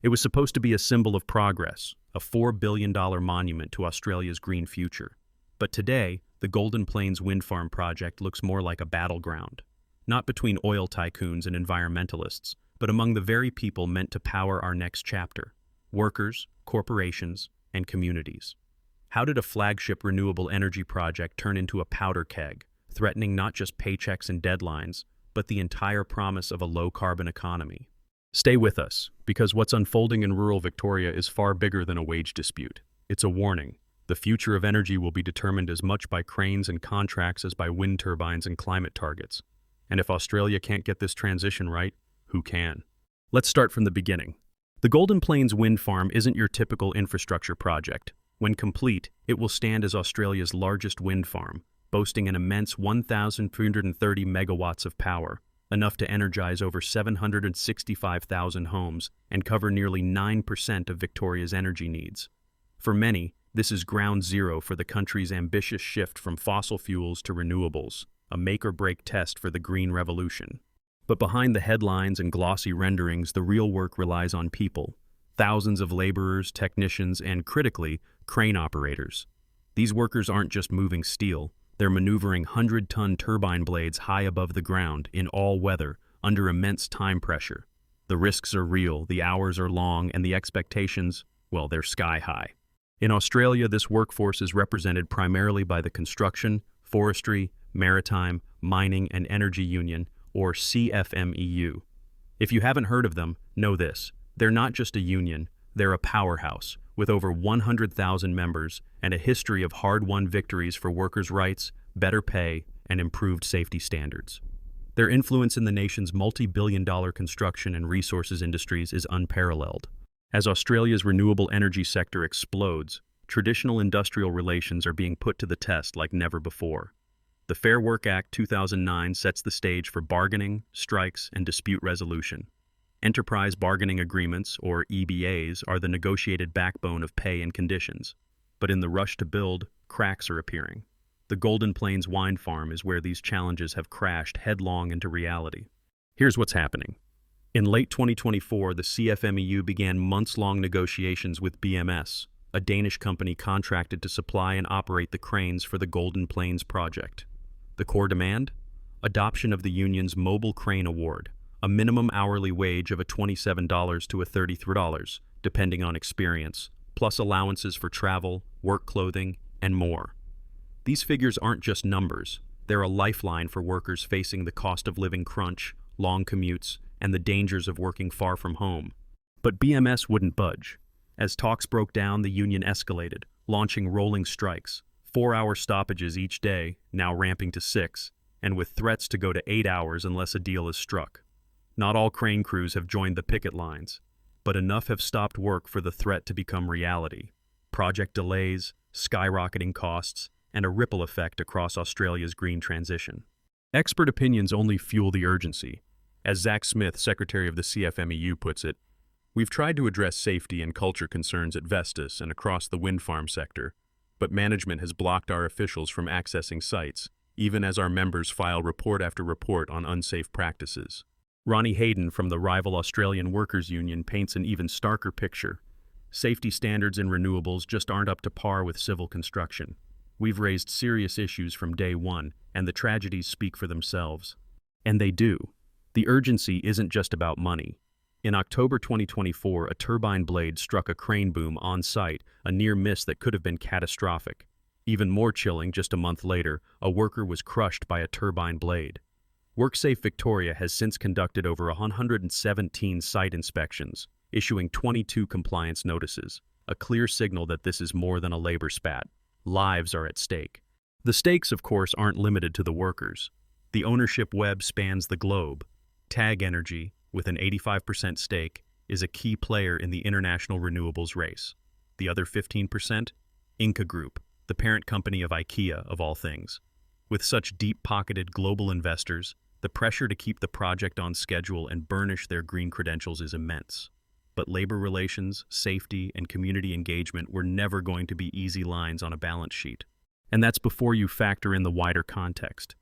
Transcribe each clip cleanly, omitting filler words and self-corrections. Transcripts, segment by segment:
It was supposed to be a symbol of progress, a $4 billion monument to Australia's green future. But today, the Golden Plains wind farm project looks more like a battleground. Not between oil tycoons and environmentalists, but among the very people meant to power our next chapter: workers, corporations, and communities. How did a flagship renewable energy project turn into a powder keg, threatening not just paychecks and deadlines, but the entire promise of a low-carbon economy? Stay with us, because what's unfolding in rural Victoria is far bigger than a wage dispute. It's a warning. The future of energy will be determined as much by cranes and contracts as by wind turbines and climate targets. And if Australia can't get this transition right, who can? Let's start from the beginning. The Golden Plains wind farm isn't your typical infrastructure project. When complete, it will stand as Australia's largest wind farm, boasting an immense 1,330 megawatts of power, enough to energize over 765,000 homes and cover nearly 9% of Victoria's energy needs. For many, this is ground zero for the country's ambitious shift from fossil fuels to renewables, a make-or-break test for the green revolution. But behind the headlines and glossy renderings, the real work relies on people. Thousands of laborers, technicians, and, critically, crane operators. These workers aren't just moving steel. They're maneuvering 100-ton turbine blades high above the ground, in all weather, under immense time pressure. The risks are real, the hours are long, and the expectations, well, they're sky-high. In Australia, this workforce is represented primarily by the Construction, Forestry, Maritime, Mining and Energy Union, or CFMEU. If you haven't heard of them, know this: they're not just a union, they're a powerhouse, with over 100,000 members and a history of hard-won victories for workers' rights, better pay, and improved safety standards. Their influence in the nation's multi-billion-dollar construction and resources industries is unparalleled. As Australia's renewable energy sector explodes, traditional industrial relations are being put to the test like never before. The Fair Work Act 2009 sets the stage for bargaining, strikes, and dispute resolution. Enterprise bargaining agreements, or EBAs, are the negotiated backbone of pay and conditions. But in the rush to build, cracks are appearing. The Golden Plains wind farm is where these challenges have crashed headlong into reality. Here's what's happening. In late 2024, the CFMEU began months-long negotiations with BMS, a Danish company contracted to supply and operate the cranes for the Golden Plains project. The core demand? Adoption of the union's Mobile Crane Award, a minimum hourly wage of $27 to $33, depending on experience, plus allowances for travel, work clothing, and more. These figures aren't just numbers. They're a lifeline for workers facing the cost of living crunch, long commutes, and the dangers of working far from home. But BMS wouldn't budge. As talks broke down, the union escalated, launching rolling strikes, 4-hour stoppages each day, now ramping to 6, and with threats to go to 8 hours unless a deal is struck. Not all crane crews have joined the picket lines, but enough have stopped work for the threat to become reality. Project delays, skyrocketing costs, and a ripple effect across Australia's green transition. Expert opinions only fuel the urgency. As Zach Smith, Secretary of the CFMEU, puts it, "We've tried to address safety and culture concerns at Vestas and across the wind farm sector, but management has blocked our officials from accessing sites, even as our members file report after report on unsafe practices." Ronnie Hayden from the rival Australian Workers' Union paints an even starker picture. Safety standards in renewables just aren't up to par with civil construction. We've raised serious issues from day one, and the tragedies speak for themselves. And they do. The urgency isn't just about money. In October 2024, a turbine blade struck a crane boom on site, a near miss that could have been catastrophic. Even more chilling, just a month later, a worker was crushed by a turbine blade. WorkSafe Victoria has since conducted over 117 site inspections, issuing 22 compliance notices, a clear signal that this is more than a labor spat. Lives are at stake. The stakes, of course, aren't limited to the workers. The ownership web spans the globe. TAG Energy, with an 85% stake, is a key player in the international renewables race. The other 15%? Inca Group, the parent company of IKEA, of all things. With such deep-pocketed global investors, the pressure to keep the project on schedule and burnish their green credentials is immense. But labor relations, safety, and community engagement were never going to be easy lines on a balance sheet. And that's before you factor in the wider context.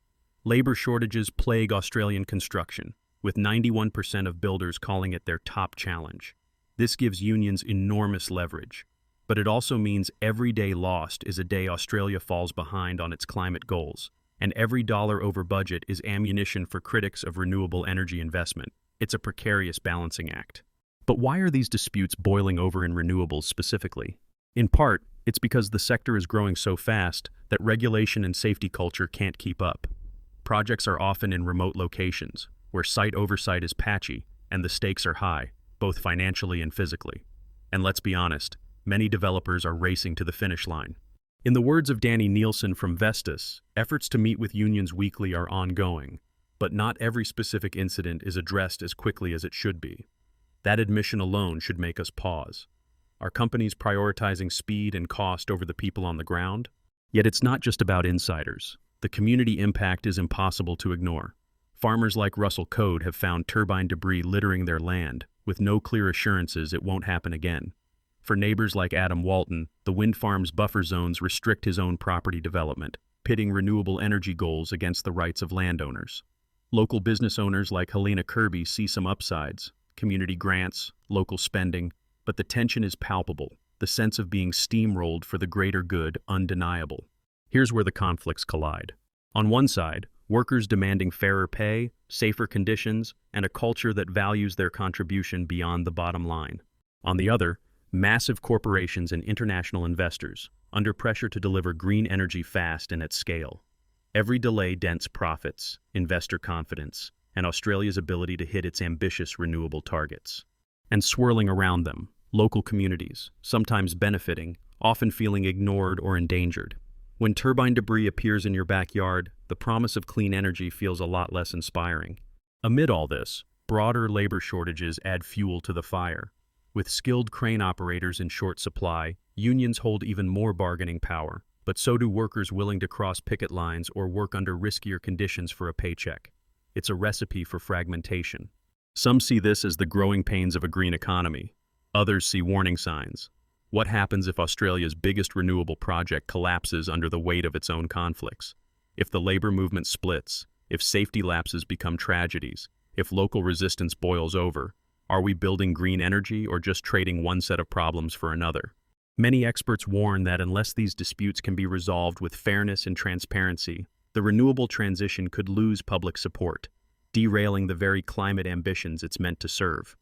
Labor shortages plague Australian construction, with 91% of builders calling it their top challenge. This gives unions enormous leverage, but it also means every day lost is a day Australia falls behind on its climate goals, and every dollar over budget is ammunition for critics of renewable energy investment. It's a precarious balancing act. But why are these disputes boiling over in renewables specifically? In part, it's because the sector is growing so fast that regulation and safety culture can't keep up. Projects are often in remote locations, where site oversight is patchy and the stakes are high, both financially and physically. And let's be honest, many developers are racing to the finish line. In the words of Danny Nielsen from Vestas, efforts to meet with unions weekly are ongoing, but not every specific incident is addressed as quickly as it should be. That admission alone should make us pause. Are companies prioritizing speed and cost over the people on the ground? Yet it's not just about insiders. The community impact is impossible to ignore. Farmers like Russell Code have found turbine debris littering their land, with no clear assurances it won't happen again. For neighbors like Adam Walton, the wind farm's buffer zones restrict his own property development, pitting renewable energy goals against the rights of landowners. Local business owners like Helena Kirby see some upsides, community grants, local spending, but the tension is palpable, the sense of being steamrolled for the greater good undeniable. Here's where the conflicts collide. On one side, workers demanding fairer pay, safer conditions, and a culture that values their contribution beyond the bottom line. On the other, massive corporations and international investors, under pressure to deliver green energy fast and at scale. Every delay dents profits, investor confidence, and Australia's ability to hit its ambitious renewable targets. And swirling around them, local communities, sometimes benefiting, often feeling ignored or endangered. When turbine debris appears in your backyard, the promise of clean energy feels a lot less inspiring. Amid all this, broader labor shortages add fuel to the fire. With skilled crane operators in short supply, unions hold even more bargaining power, but so do workers willing to cross picket lines or work under riskier conditions for a paycheck. It's a recipe for fragmentation. Some see this as the growing pains of a green economy. Others see warning signs. What happens if Australia's biggest renewable project collapses under the weight of its own conflicts? If the labor movement splits, if safety lapses become tragedies, if local resistance boils over, are we building green energy or just trading one set of problems for another? Many experts warn that unless these disputes can be resolved with fairness and transparency, the renewable transition could lose public support, derailing the very climate ambitions it's meant to serve.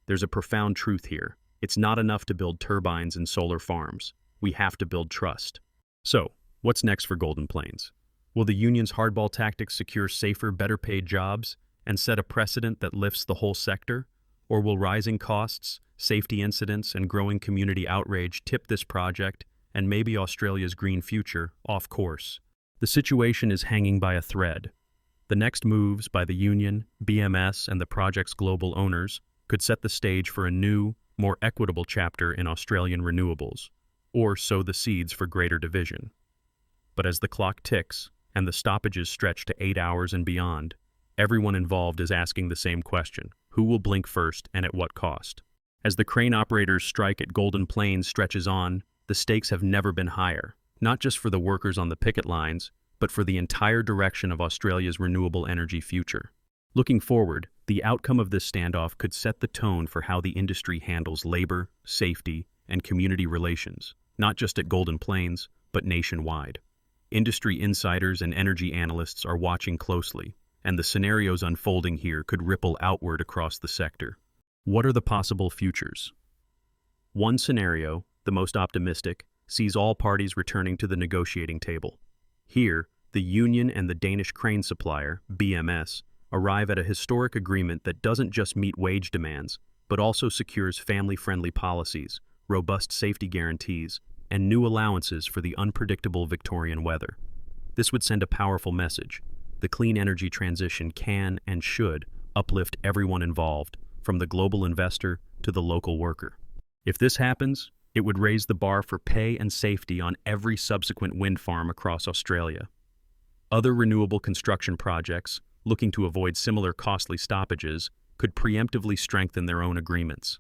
There's a profound truth here. It's not enough to build turbines and solar farms. We have to build trust. So, what's next for Golden Plains? Will the union's hardball tactics secure safer, better-paid jobs and set a precedent that lifts the whole sector? Or will rising costs, safety incidents, and growing community outrage tip this project and maybe Australia's green future off course? The situation is hanging by a thread. The next moves by the union, BMS, and the project's global owners could set the stage for a new, more equitable chapter in Australian renewables, or sow the seeds for greater division. But as the clock ticks and the stoppages stretch to 8 hours and beyond, everyone involved is asking the same question: who will blink first and at what cost? As the crane operators' strike at Golden Plains stretches on, the stakes have never been higher, not just for the workers on the picket lines, but for the entire direction of Australia's renewable energy future. Looking forward, the outcome of this standoff could set the tone for how the industry handles labor, safety, and community relations, not just at Golden Plains, but nationwide. Industry insiders and energy analysts are watching closely, and the scenarios unfolding here could ripple outward across the sector. What are the possible futures? One scenario, the most optimistic, sees all parties returning to the negotiating table. Here, the union and the Danish crane supplier, BMS, arrive at a historic agreement that doesn't just meet wage demands, but also secures family-friendly policies, robust safety guarantees, and new allowances for the unpredictable Victorian weather. This would send a powerful message. The clean energy transition can and should uplift everyone involved, from the global investor to the local worker. If this happens, it would raise the bar for pay and safety on every subsequent wind farm across Australia. Other renewable construction projects, looking to avoid similar costly stoppages, could preemptively strengthen their own agreements.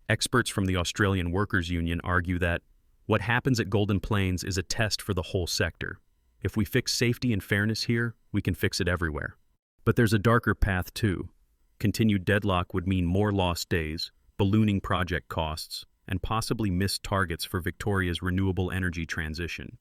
Experts from the Australian Workers' Union argue that what happens at Golden Plains is a test for the whole sector. If we fix safety and fairness here, we can fix it everywhere. But there's a darker path too. Continued deadlock would mean more lost days, ballooning project costs, and possibly missed targets for Victoria's renewable energy transition.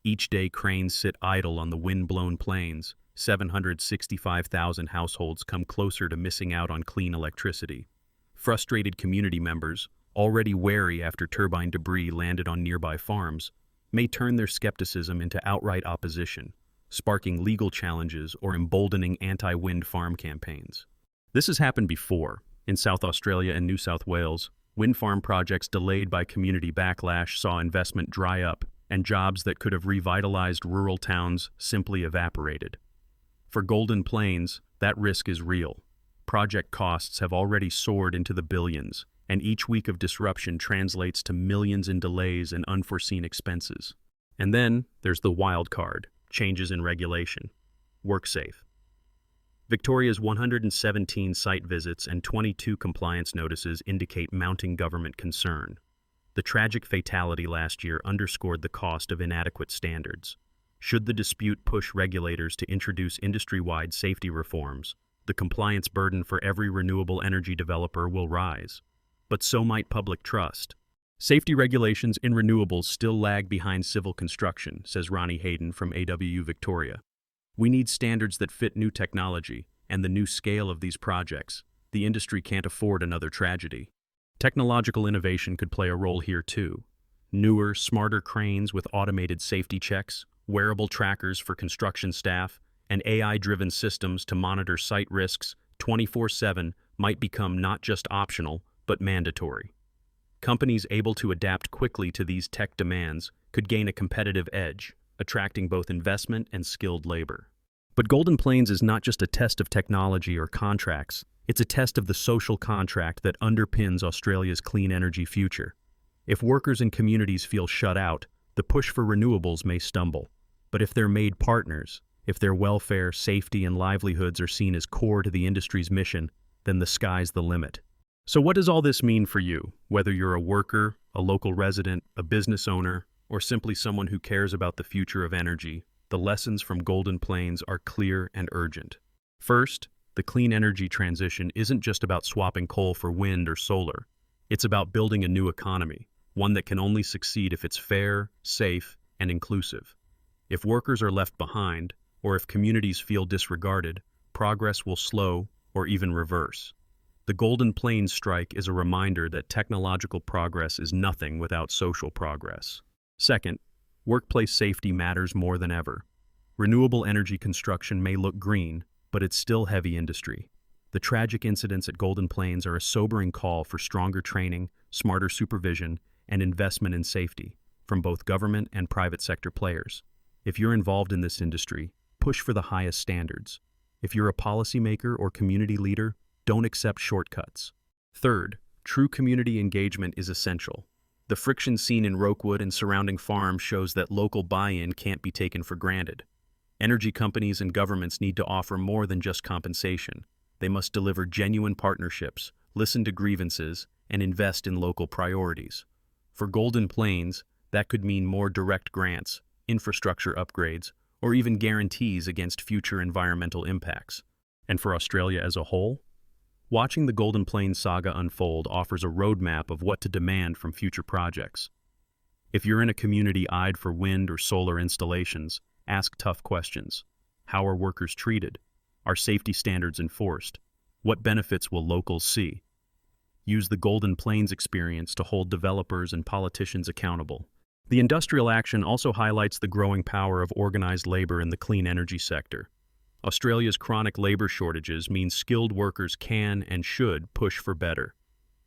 Each day, cranes sit idle on the wind-blown plains. 765,000 households come closer to missing out on clean electricity. Frustrated community members, already wary after turbine debris landed on nearby farms, may turn their skepticism into outright opposition, sparking legal challenges or emboldening anti-wind farm campaigns. This has happened before. In South Australia and New South Wales, wind farm projects delayed by community backlash saw investment dry up, and jobs that could have revitalized rural towns simply evaporated. For Golden Plains, that risk is real. Project costs have already soared into the billions, and each week of disruption translates to millions in delays and unforeseen expenses. And then there's the wild card: changes in regulation. WorkSafe. Victoria's 117 site visits and 22 compliance notices indicate mounting government concern. The tragic fatality last year underscored the cost of inadequate standards. Should the dispute push regulators to introduce industry-wide safety reforms, the compliance burden for every renewable energy developer will rise. But so might public trust. Safety regulations in renewables still lag behind civil construction, says Ronnie Hayden from AWU Victoria. We need standards that fit new technology and the new scale of these projects. The industry can't afford another tragedy. Technological innovation could play a role here too. Newer, smarter cranes with automated safety checks, wearable trackers for construction staff, and AI-driven systems to monitor site risks 24/7 might become not just optional, but mandatory. Companies able to adapt quickly to these tech demands could gain a competitive edge, attracting both investment and skilled labor. But Golden Plains is not just a test of technology or contracts. It's a test of the social contract that underpins Australia's clean energy future. If workers and communities feel shut out, the push for renewables may stumble. But if they're made partners, if their welfare, safety, and livelihoods are seen as core to the industry's mission, then the sky's the limit. So what does all this mean for you, whether you're a worker, a local resident, a business owner, or simply someone who cares about the future of energy? The lessons from Golden Plains are clear and urgent. First, the clean energy transition isn't just about swapping coal for wind or solar. It's about building a new economy, one that can only succeed if it's fair, safe, and inclusive. If workers are left behind, or if communities feel disregarded, progress will slow or even reverse. The Golden Plains strike is a reminder that technological progress is nothing without social progress. Second, workplace safety matters more than ever. Renewable energy construction may look green, but it's still heavy industry. The tragic incidents at Golden Plains are a sobering call for stronger training, smarter supervision, and investment in safety from both government and private sector players. If you're involved in this industry, push for the highest standards. If you're a policymaker or community leader, don't accept shortcuts. Third, true community engagement is essential. The friction seen in Rokewood and surrounding farms shows that local buy-in can't be taken for granted. Energy companies and governments need to offer more than just compensation. They must deliver genuine partnerships, listen to grievances, and invest in local priorities. For Golden Plains, that could mean more direct grants, infrastructure upgrades, or even guarantees against future environmental impacts. And for Australia as a whole, watching the Golden Plains saga unfold offers a roadmap of what to demand from future projects. If you're in a community eyed for wind or solar installations, ask tough questions. How are workers treated? Are safety standards enforced? What benefits will locals see? Use the Golden Plains experience to hold developers and politicians accountable. The industrial action also highlights the growing power of organized labor in the clean energy sector. Australia's chronic labor shortages mean skilled workers can and should push for better.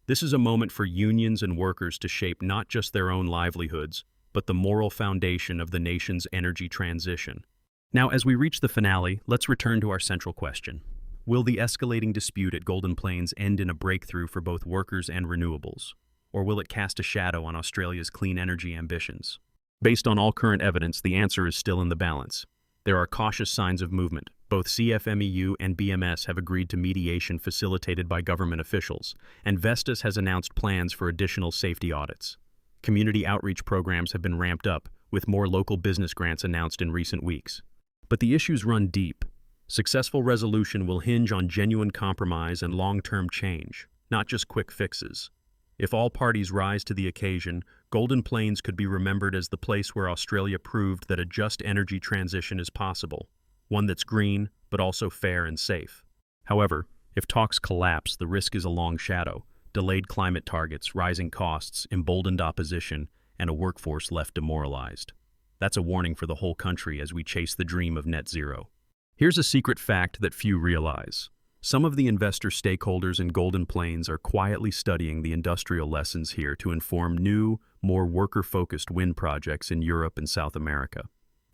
This is a moment for unions and workers to shape not just their own livelihoods, but the moral foundation of the nation's energy transition. Now, as we reach the finale, let's return to our central question. Will the escalating dispute at Golden Plains end in a breakthrough for both workers and renewables? Or will it cast a shadow on Australia's clean energy ambitions? Based on all current evidence, the answer is still in the balance. There are cautious signs of movement. Both CFMEU and BMS have agreed to mediation facilitated by government officials, and Vestas has announced plans for additional safety audits. Community outreach programs have been ramped up, with more local business grants announced in recent weeks. But the issues run deep. Successful resolution will hinge on genuine compromise and long-term change. not just quick fixes. If all parties rise to the occasion, Golden Plains could be remembered as the place where Australia proved that a just energy transition is possible, one that's green, but also fair and safe. However, if talks collapse, the risk is a long shadow: delayed climate targets, rising costs, emboldened opposition, and a workforce left demoralized. That's a warning for the whole country as we chase the dream of net zero. Here's a secret fact that few realize. Some of the investor stakeholders in Golden Plains are quietly studying the industrial lessons here to inform new, more worker-focused wind projects in Europe and South America.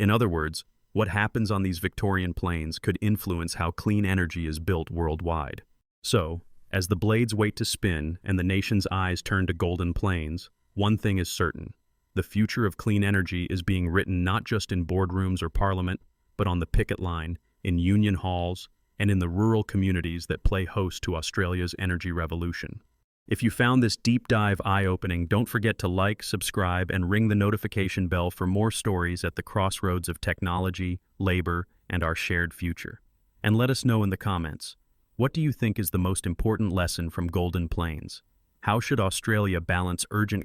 In other words, what happens on these Victorian plains could influence how clean energy is built worldwide. So, as the blades wait to spin and the nation's eyes turn to Golden Plains, one thing is certain: the future of clean energy is being written not just in boardrooms or parliament, but on the picket line, in union halls, and in the rural communities that play host to Australia's energy revolution. If you found this deep dive eye-opening, don't forget to like, subscribe, and ring the notification bell for more stories at the crossroads of technology, labor, and our shared future. And let us know in the comments, what do you think is the most important lesson from Golden Plains? How should Australia balance urgent